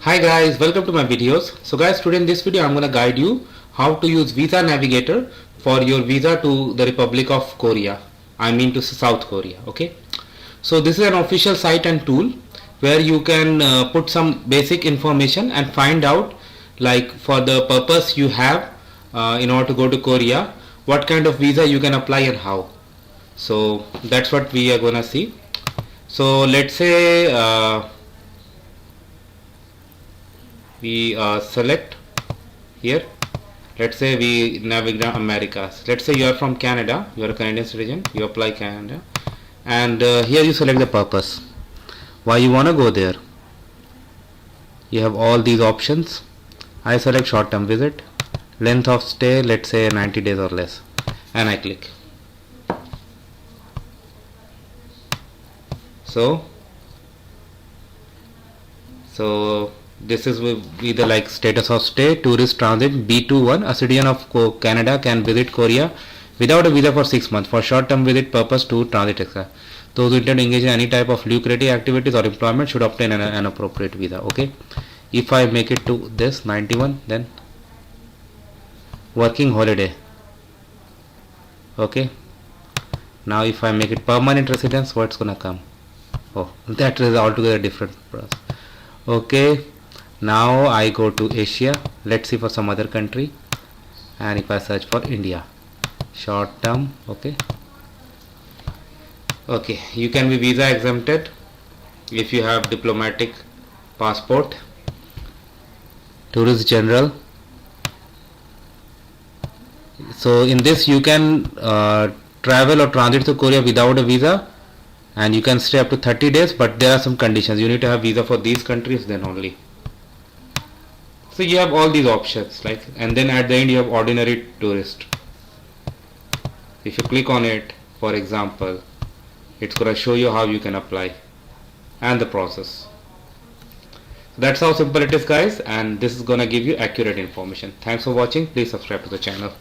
Hi guys, welcome to my videos. So guys, today in this video I'm gonna guide you how to use Visa Navigator for your visa to the Republic of Korea. I mean to South Korea. Okay. So this is an official site and tool where you can put some basic information and find out, like, for the purpose you have in order to go to Korea, what kind of visa you can apply and how. So that's what we are gonna see. So let's say we select here. Let's say we navigate Americas. Let's say you are from Canada, you are a Canadian citizen, you apply Canada, and here you select the purpose, why you want to go there. You have all these options. I select short term visit, length of stay, let's say 90 days or less, and I click. So this is either like status of stay, tourist transit, B21, a citizen of Canada can visit Korea without a visa for 6 months for short term visit purpose to transit, etc. Those who intend to engage in any type of lucrative activities or employment should obtain an appropriate visa. Okay, if I make it to this 91, then working holiday. Okay, now if I make it permanent residence, what's gonna come? Oh, that is altogether different process. Okay, now I go to Asia. Let's see for some other country, and if I search for India, short term. Okay, you can be visa exempted if you have diplomatic passport, tourist general. So in this you can travel or transit to Korea without a visa, and you can stay up to 30 days, but there are some conditions. You need to have visa for these countries, then only. So you have all these options, like, and then at the end you have ordinary tourist. If you click on it, for example, it's gonna show you how you can apply and the process. That's how simple it is, guys, and this is gonna give you accurate information. Thanks for watching. Please subscribe to the channel.